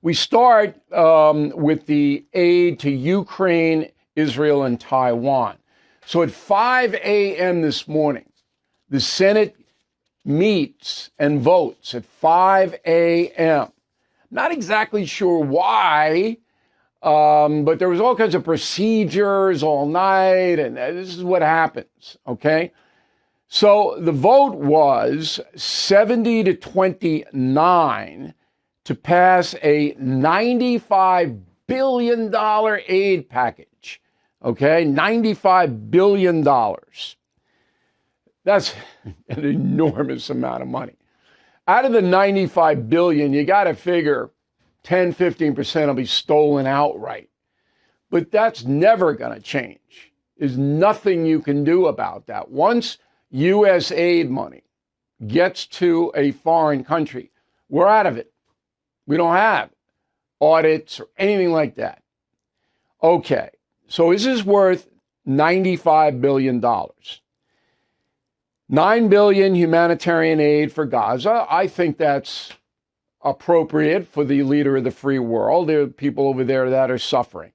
We start with the aid to Ukraine, Israel, and Taiwan. So at 5 a.m. this morning, the Senate meets and votes at 5 a.m. Not exactly sure why, but there was all kinds of procedures all night, and this is what happens, okay? So the vote was 70 to 29 to pass a $95 billion aid package, okay? $95 billion. That's an enormous amount of money. Out of the 95 billion, you got to figure 10, 15% will be stolen outright. But that's never going to change. There's nothing you can do about that. Once U.S. aid money gets to a foreign country, we're out of it. We don't have audits or anything like that. Okay, so this is worth $95 billion. $9 billion humanitarian aid for Gaza. I think that's appropriate for the leader of the free world. There are people over there that are suffering.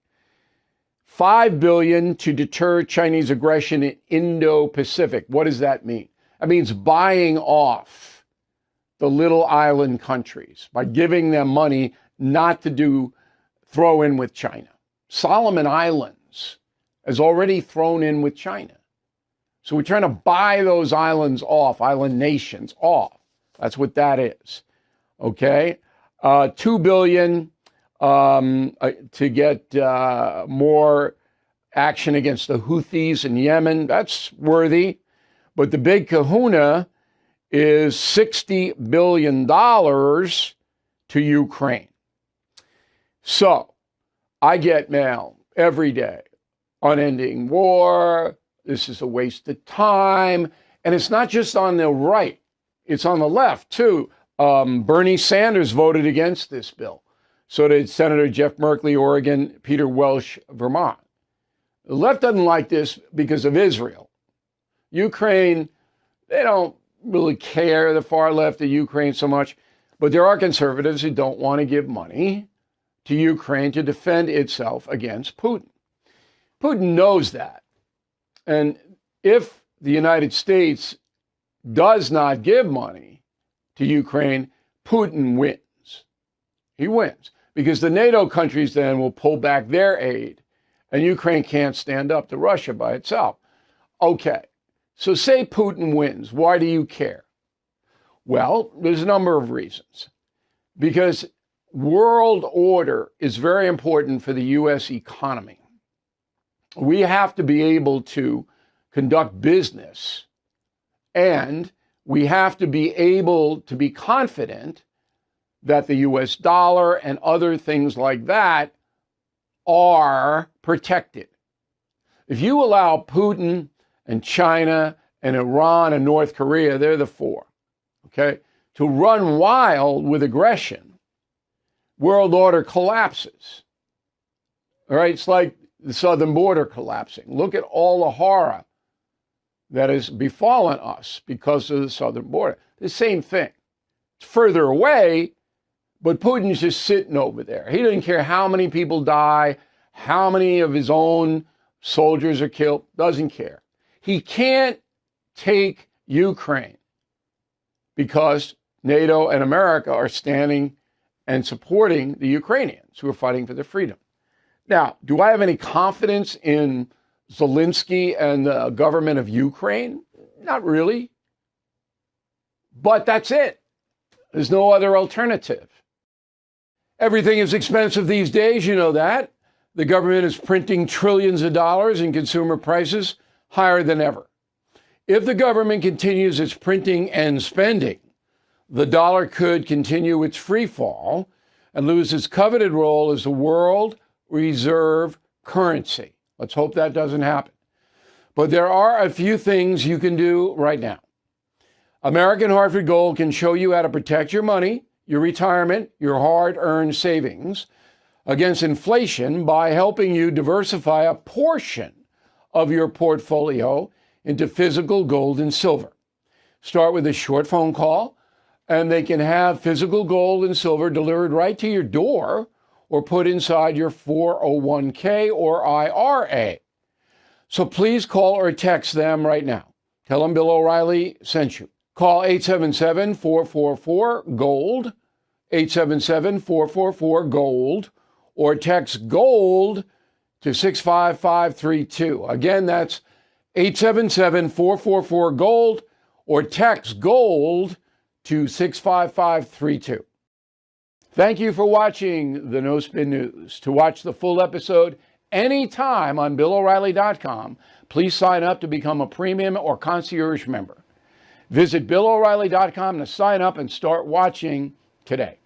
$5 billion to deter Chinese aggression in Indo-Pacific. What does that mean? That means buying off the little island countries by giving them money not to throw in with China. Solomon Islands has already thrown in with China. So we're trying to buy those islands off, island nations off. That's what that is. Okay? $2 billion to get more action against the Houthis in Yemen. That's worthy. But the big kahuna is $60 billion to Ukraine. So I get mail every day. Unending war. This is a waste of time. And it's not just on the right. It's on the left, too. Bernie Sanders voted against this bill. So did Senator Jeff Merkley, Oregon, Peter Welch, Vermont. The left doesn't like this because of Israel. Ukraine, they don't really care, the far left of Ukraine so much. But there are conservatives who don't want to give money to Ukraine to defend itself against Putin. Putin knows that. And if the United States does not give money to Ukraine, Putin wins. He wins because the NATO countries then will pull back their aid and Ukraine can't stand up to Russia by itself. Okay, so say Putin wins. Why do you care? Well, there's a number of reasons. Because world order is very important for the U.S. economy. We have to be able to conduct business, and we have to be able to be confident that the U.S. dollar and other things like that are protected. If you allow Putin and China and Iran and North Korea, they're the four, okay, to run wild with aggression, world order collapses. All right, it's like the southern border collapsing. Look at all the horror that has befallen us because of the southern border. The same thing. It's further away, but Putin's just sitting over there. He doesn't care how many people die, how many of his own soldiers are killed, doesn't care. He can't take Ukraine because NATO and America are standing and supporting the Ukrainians who are fighting for their freedom. Now, do I have any confidence in Zelensky and the government of Ukraine? Not really. But that's it. There's no other alternative. Everything is expensive these days, you know that. The government is printing trillions of dollars and consumer prices higher than ever. If the government continues its printing and spending, the dollar could continue its free fall and lose its coveted role as the world reserve currency. Let's hope that doesn't happen. But there are a few things you can do right now. American Hartford Gold can show you how to protect your money, your retirement, your hard-earned savings against inflation by helping you diversify a portion of your portfolio into physical gold and silver. Start with a short phone call and they can have physical gold and silver delivered right to your door or put inside your 401k or IRA. So please call or text them right now. Tell them Bill O'Reilly sent you. Call 877-444-GOLD, 877-444-GOLD, or text GOLD to 65532. Again, that's 877-444-GOLD, or text GOLD to 65532. Thank you for watching the No Spin News. To watch the full episode anytime on BillO'Reilly.com, please sign up to become a premium or concierge member. Visit BillO'Reilly.com to sign up and start watching today.